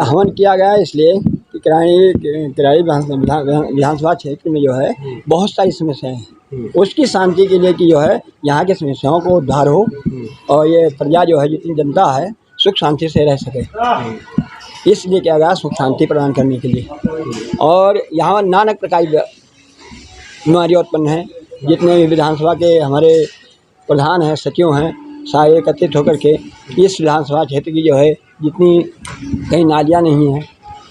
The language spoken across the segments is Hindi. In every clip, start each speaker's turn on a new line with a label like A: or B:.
A: हवन किया गया है इसलिए कि किराड़ी विधानसभा क्षेत्र में जो है बहुत सारी समस्याएं हैं। उसकी शांति के लिए कि जो है यहाँ की समस्याओं को उद्धार हो और ये प्रजा जो है जितनी जनता है सुख शांति से रह सके, इसलिए किया गया सुख शांति प्रदान करने के लिए। और यहाँ नाना प्रकार की बीमारियाँ उत्पन्न हैं। जितने भी विधानसभा के हमारे प्रधान हैं, सचिव हैं, सारे एकत्रित होकर के इस विधानसभा क्षेत्र की जो है जितनी कहीं नालियाँ नहीं हैं,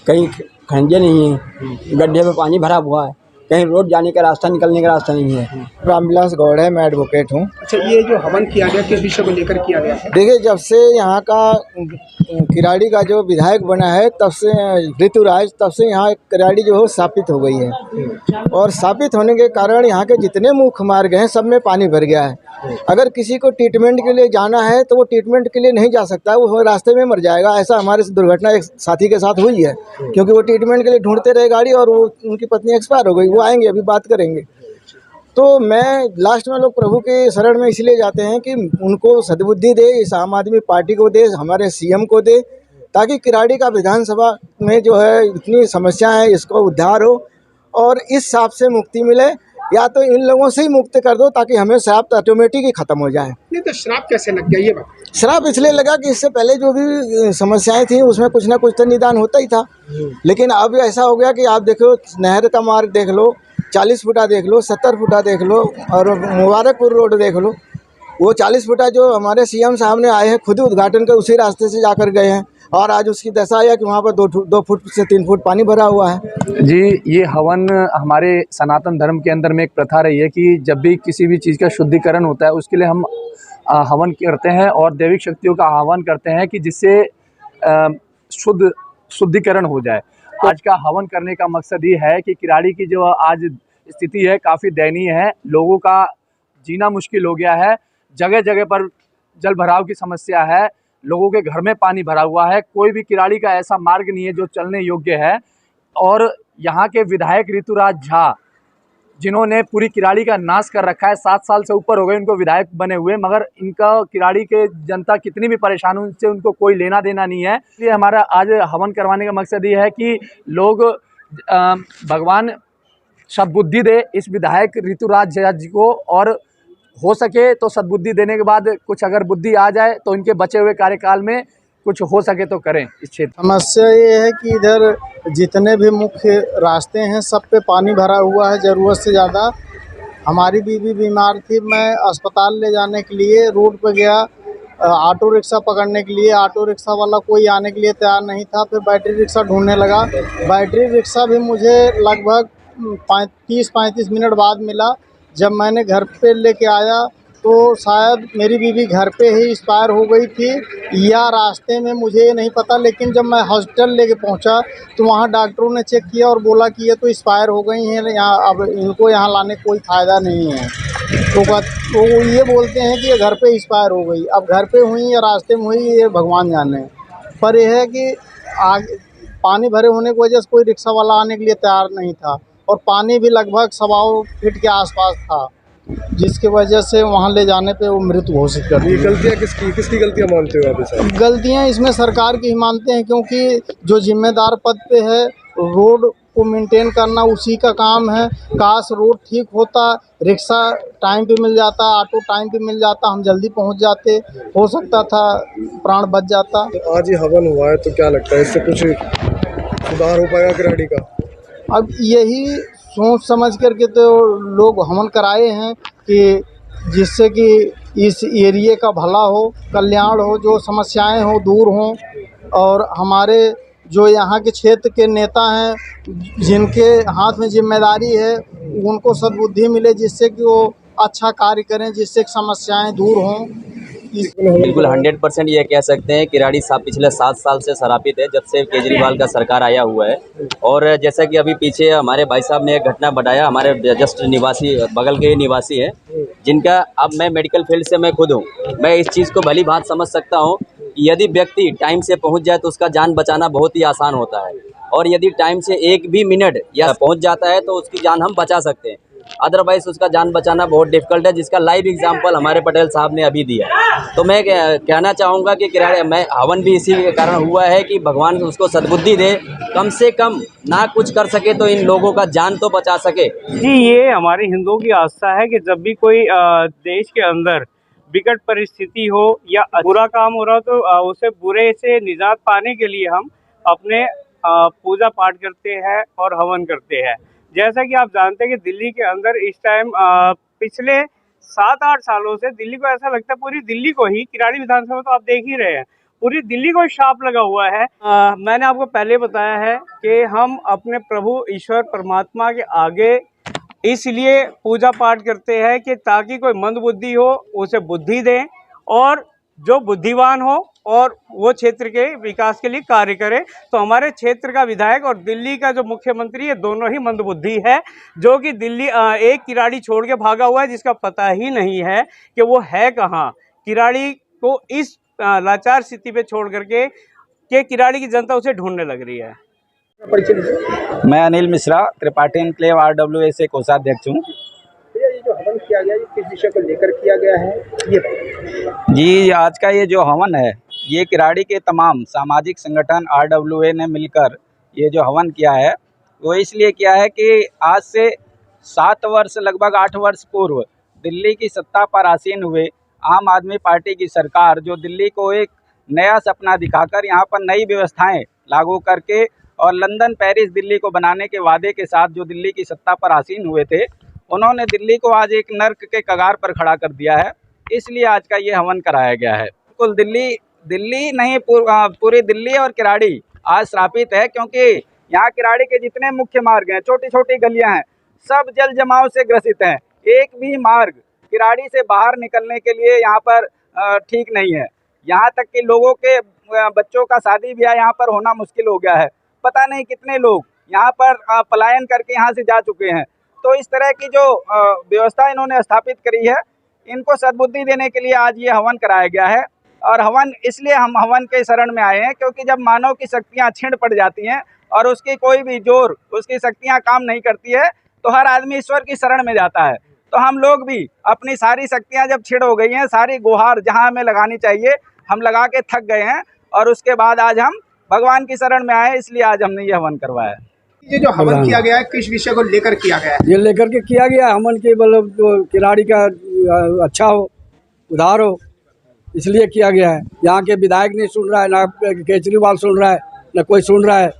A: कहीं खंजे नहीं हैं, गड्ढे में पानी भरा हुआ है, कहीं रोड जाने का रास्ता निकलने का रास्ता नहीं है।
B: रामविलास गौड़ है, मैं एडवोकेट हूँ।
C: अच्छा, ये जो हवन किया गया किस विषय को लेकर किया गया है?
B: देखिए, जब से यहाँ का किराड़ी का जो विधायक बना है तब से ऋतुराज, तब से यहाँ किराड़ी जो है स्थापित हो गई है और स्थापित होने के कारण यहाँ के जितने मुख्य मार्ग हैं सब में पानी भर गया है। अगर किसी को ट्रीटमेंट के लिए जाना है तो वो ट्रीटमेंट के लिए नहीं जा सकता है, वो रास्ते में मर जाएगा। ऐसा हमारे दुर्घटना एक साथी के साथ हुई है, क्योंकि वो ट्रीटमेंट के लिए ढूंढते रहे गाड़ी और वो उनकी पत्नी एक्सपायर हो गई। वो आएंगे, अभी बात करेंगे। तो मैं लास्ट में लोग प्रभु के शरण में इसलिए जाते हैं कि उनको सद्बुद्धि दे, इस आम आदमी पार्टी को दे, हमारे सीएम को दे, ताकि किराड़ी का विधानसभा में जो है इतनी समस्या है इसको उद्धार हो और इस सांप से मुक्ति मिले। या तो इन लोगों से ही मुक्त कर दो ताकि हमें श्राप ऑटोमेटिक ही खत्म हो जाए।
C: नहीं तो श्राप कैसे लग गया ये बात?
B: श्राप इसलिए लगा कि इससे पहले जो भी समस्याएं थी उसमें कुछ ना कुछ तो निदान होता ही था, लेकिन अब ऐसा हो गया कि आप देखो, नहर का मार्ग देख लो, 40 फुटा देख लो, 70 फुटा देख लो, और मुबारकपुर रोड देख लो। वो 40 फुटा जो हमारे सीएम साहब ने आए हैं खुद उद्घाटन कर उसी रास्ते से जाकर गए हैं और आज उसकी दशा है कि वहाँ पर 2 फुट से 3 फुट पानी भरा हुआ है।
D: जी, ये हवन हमारे सनातन धर्म के अंदर में एक प्रथा रही है कि जब भी किसी भी चीज़ का शुद्धिकरण होता है उसके लिए हम हवन करते हैं और दैविक शक्तियों का आह्वान करते हैं कि जिससे शुद्धिकरण हो जाए। आज का हवन करने का मकसद ये है कि किराड़ी की जो आज स्थिति है काफ़ी दयनीय है। लोगों का जीना मुश्किल हो गया है, जगह जगह पर जल भराव की समस्या है, लोगों के घर में पानी भरा हुआ है, कोई भी किराड़ी का ऐसा मार्ग नहीं है जो चलने योग्य है। और यहाँ के विधायक ऋतुराज झा, जिन्होंने पूरी किराड़ी का नाश कर रखा है, 7 साल से ऊपर हो गए उनको विधायक बने हुए, मगर इनका किराड़ी के जनता कितनी भी परेशान हो उनसे उनको कोई लेना देना नहीं है। इसलिए हमारा आज हवन करवाने का मकसद ये है कि लोग भगवान सद्बुद्धि दे इस विधायक ऋतुराज झा जी को, और हो सके तो सद्बुद्धि देने के बाद कुछ अगर बुद्धि आ जाए तो इनके बचे हुए कार्यकाल में कुछ हो सके तो करें इस क्षेत्र।
B: समस्या ये है कि इधर जितने भी मुख्य रास्ते हैं सब पे पानी भरा हुआ है ज़रूरत से ज़्यादा। हमारी बीवी बीमार थी, मैं अस्पताल ले जाने के लिए रोड पर गया, ऑटो रिक्शा पकड़ने के लिए, ऑटो रिक्शा वाला कोई आने के लिए तैयार नहीं था। फिर बैटरी रिक्शा ढूंढने लगा, बैटरी रिक्शा भी मुझे लगभग 30-35 मिनट बाद मिला। जब मैंने घर पे लेके आया तो शायद मेरी बीवी घर पे ही एक्सपायर हो गई थी या रास्ते में, मुझे ये नहीं पता। लेकिन जब मैं हॉस्पिटल लेके पहुंचा तो वहाँ डॉक्टरों ने चेक किया और बोला कि ये तो एक्सपायर हो गई हैं, यहाँ अब इनको यहाँ लाने कोई फ़ायदा नहीं है। तो ये बोलते हैं कि ये घर पे एक्सपायर हो गई। अब घर पे हुई या रास्ते में हुई ये भगवान जाने। पर यह है कि आगे पानी भरे होने की वजह से कोई रिक्शा वाला आने के लिए तैयार नहीं था और पानी भी लगभग 1.25 फीट के आसपास था, जिसकी वजह से वहाँ ले जाने पे वो मृत घोषित कर दी।
C: गलतियाँ किसकी गलतियाँ मानते हो आप इसे?
B: गलतियाँ इसमें सरकार की ही मानते हैं, क्योंकि जो जिम्मेदार पद पे है रोड को मेंटेन करना उसी का काम है। काश रोड ठीक होता, रिक्शा टाइम पे मिल जाता, ऑटो टाइम पे मिल जाता, हम जल्दी पहुँच जाते, हो सकता था प्राण बच जाता।
C: तो आज ये हवन हुआ है तो क्या लगता है इससे कुछ सुधार हो पाएगा किराड़ी का?
B: अब यही सोच समझ करके तो लोग हवन कराए हैं कि जिससे कि इस एरिए का भला हो, कल्याण हो, जो समस्याएं हो दूर हों। और हमारे जो यहाँ के क्षेत्र के नेता हैं जिनके हाथ में जिम्मेदारी है उनको सद्बुद्धि मिले, जिससे कि वो अच्छा कार्य करें, जिससे समस्याएं दूर हों।
E: बिल्कुल 100% ये कह सकते हैं किराड़ी साहब पिछले 7 साल से शराबित है, जब से केजरीवाल का सरकार आया हुआ है। और जैसा कि अभी पीछे हमारे भाई साहब ने एक घटना बताया, हमारे जस्ट निवासी बगल के निवासी हैं जिनका, अब मैं मेडिकल फील्ड से मैं खुद हूँ, मैं इस चीज़ को भली बात समझ सकता हूँ कि यदि व्यक्ति टाइम से पहुँच जाए तो उसका जान बचाना बहुत ही आसान होता है, और यदि टाइम से 1 भी मिनट या पहुँच जाता है तो उसकी जान हम बचा सकते हैं। अदरवाइज उसका जान बचाना बहुत डिफिकल्ट है, जिसका लाइव एग्जांपल हमारे पटेल साहब ने अभी दिया। तो मैं कहना चाहूँगा कि किराड़ी मैं हवन भी इसी के कारण हुआ है कि भगवान उसको सद्बुद्धि दे, कम से कम ना कुछ कर सके तो इन लोगों का जान तो बचा सके।
F: जी, ये हमारे हिंदुओं की आस्था है कि जब भी कोई देश के अंदर विकट परिस्थिति हो या बुरा काम हो रहा तो उसे बुरे से निजात पाने के लिए हम अपने पूजा पाठ करते हैं और हवन करते हैं। जैसा कि आप जानते हैं कि दिल्ली के अंदर इस टाइम पिछले 7-8 सालों से दिल्ली को ऐसा लगता है, पूरी दिल्ली को ही, किराड़ी विधानसभा तो आप देख ही रहे हैं, पूरी दिल्ली को शाप लगा हुआ है। मैंने आपको पहले बताया है कि हम अपने प्रभु ईश्वर परमात्मा के आगे इसलिए पूजा पाठ करते हैं कि ताकि कोई मंदबुद्धि हो उसे बुद्धि दें, और जो बुद्धिमान हो और वो क्षेत्र के विकास के लिए कार्य करे। तो हमारे क्षेत्र का विधायक और दिल्ली का जो मुख्यमंत्री है, दोनों ही मंदबुद्धि है, जो कि दिल्ली एक किराड़ी छोड़ के भागा हुआ है, जिसका पता ही नहीं है कि वो है कहाँ। किराड़ी को इस लाचार स्थिति पे छोड़ करके कि किराड़ी की जनता उसे ढूंढने लग रही है।
G: मैं अनिल मिश्रा, त्रिपाठी एनक्लेव RWA से कोषाध्यक्ष हूँ।
C: ये जो हवन किया गया, ये किस विषय को लेकर किया गया है? ये
G: जी, आज का ये जो हवन है, ये किराड़ी के तमाम सामाजिक संगठन RWA ने मिलकर ये जो हवन किया है, वो इसलिए किया है कि आज से 7 वर्ष, लगभग 8 वर्ष पूर्व दिल्ली की सत्ता पर आसीन हुए आम आदमी पार्टी की सरकार, जो दिल्ली को एक नया सपना दिखाकर यहाँ पर नई व्यवस्थाएं लागू करके और लंदन, पेरिस, दिल्ली को बनाने के वादे के साथ जो दिल्ली की सत्ता पर आसीन हुए थे, उन्होंने दिल्ली को आज एक नर्क के कगार पर खड़ा कर दिया है। इसलिए आज का ये हवन कराया गया है। बिल्कुल दिल्ली नहीं, पूरी दिल्ली और किराड़ी आज श्रापित है, क्योंकि यहाँ किराड़ी के जितने मुख्य मार्ग हैं, छोटी छोटी गलियाँ हैं, सब जल जमाव से ग्रसित हैं। एक भी मार्ग किराड़ी से बाहर निकलने के लिए यहाँ पर ठीक नहीं है। यहाँ तक कि लोगों के बच्चों का शादी ब्याह यहाँ पर होना मुश्किल हो गया है। पता नहीं कितने लोग यहाँ पर पलायन करके यहाँ से जा चुके हैं। तो इस तरह की जो व्यवस्था इन्होंने स्थापित करी है, इनको सद्बुद्धि देने के लिए आज ये हवन कराया गया है। और हवन इसलिए हम हवन के शरण में आए हैं, क्योंकि जब मानव की शक्तियाँ क्षीण पड़ जाती हैं और उसकी कोई भी जोर, उसकी शक्तियाँ काम नहीं करती है, तो हर आदमी ईश्वर की शरण में जाता है। तो हम लोग भी अपनी सारी शक्तियाँ जब क्षीण हो गई हैं, सारी गुहार जहाँ हमें लगानी चाहिए हम लगा के थक गए हैं, और उसके बाद आज हम भगवान की शरण में आए, इसलिए आज हमने ये हवन करवाया।
C: ये जो हवन किया गया है, किस विषय को लेकर किया गया है?
A: ये लेकर के किया गया हमन के, मतलब तो किराड़ी का अच्छा हो, उधार हो, इसलिए किया गया है। यहाँ के विधायक नहीं सुन रहा है, ना केजरीवाल सुन रहा है, ना कोई सुन रहा है।